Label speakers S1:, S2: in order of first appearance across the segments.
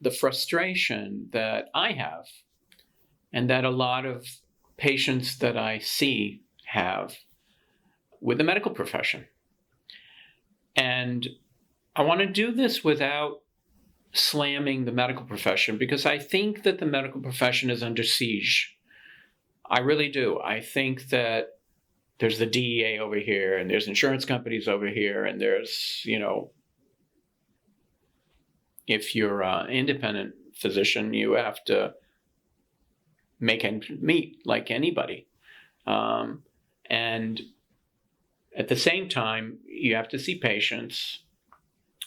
S1: the frustration that I have and that a lot of patients that I see have with the medical profession. And I want to do this without slamming the medical profession, because I think that the medical profession is under siege. I really do. I think that there's the DEA over here, and there's insurance companies over here, and there's, if you're an independent physician, you have to make ends meet like anybody. And at the same time, you have to see patients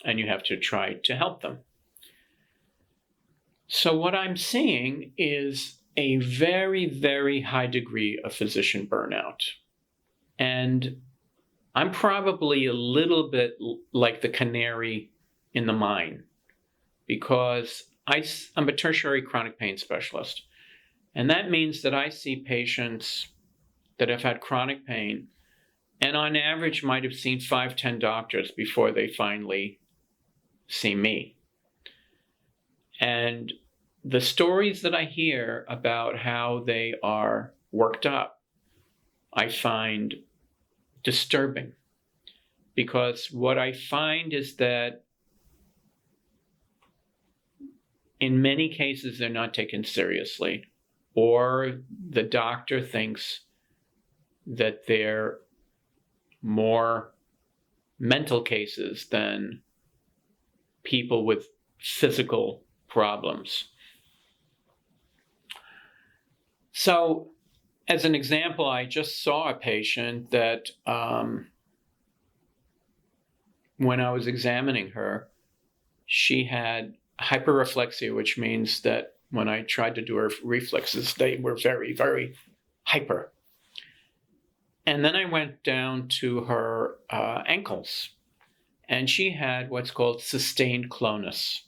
S1: and you have to try to help them. So what I'm seeing is a very, very high degree of physician burnout. And I'm probably a little bit like the canary in the mine, because I'm a tertiary chronic pain specialist. And that means that I see patients that have had chronic pain and on average might have seen 5-10 doctors before they finally see me. And the stories that I hear about how they are worked up, I find disturbing, because what I find is that in many cases they're not taken seriously, or the doctor thinks that they're more mental cases than people with physical problems. So, as an example, I just saw a patient that when I was examining her, she had hyperreflexia, which means that when I tried to do her reflexes, they were very, very hyper. And then I went down to her ankles, and she had what's called sustained clonus.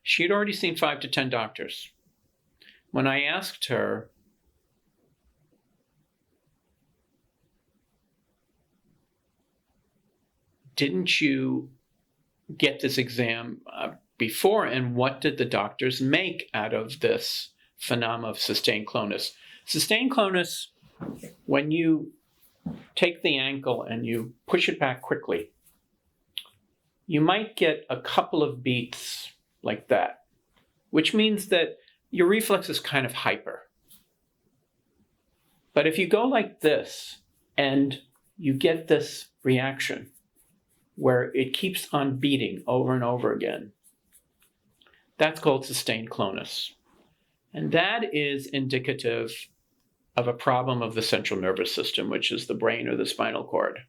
S1: She had already seen 5 to 10 doctors. When I asked her, didn't you get this exam before, and what did the doctors make out of this phenomenon of sustained clonus? Sustained clonus, when you take the ankle and you push it back quickly, you might get a couple of beats like that, which means that your reflex is kind of hyper. But if you go like this and you get this reaction where it keeps on beating over and over again, that's called sustained clonus. And that is indicative of a problem of the central nervous system, which is the brain or the spinal cord.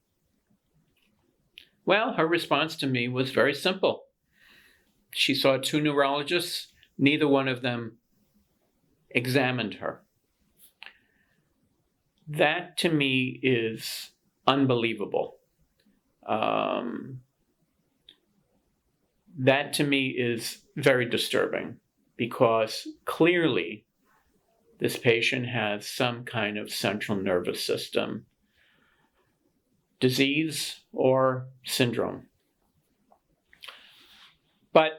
S1: Well, her response to me was very simple. She saw 2 neurologists. Neither one of them examined her. That to me is unbelievable. That to me is very disturbing, because clearly this patient has some kind of central nervous system disease or syndrome. But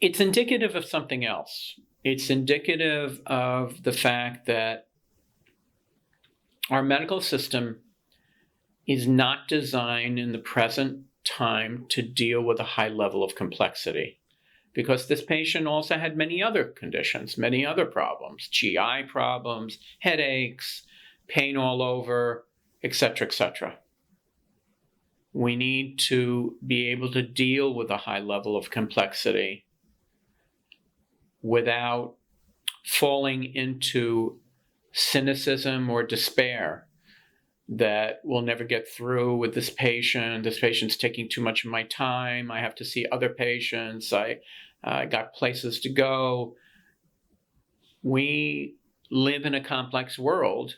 S1: it's indicative of something else. It's indicative of the fact that our medical system is not designed in the present time to deal with a high level of complexity, because this patient also had many other conditions, many other problems, GI problems, headaches, pain all over, etc., etc. We need to be able to deal with a high level of complexity without falling into cynicism or despair that we'll never get through with this patient. This patient's taking too much of my time. I have to see other patients. I got places to go. We live in a complex world,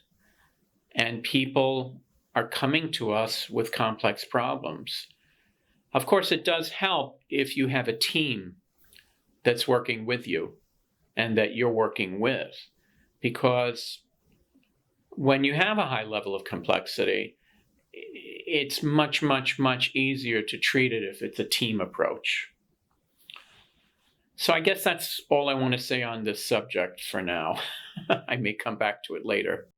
S1: and people are coming to us with complex problems. Of course, it does help if you have a team that's working with you and that you're working with, because when you have a high level of complexity, it's much, much, much easier to treat it if it's a team approach. So I guess that's all I want to say on this subject for now. I may come back to it later.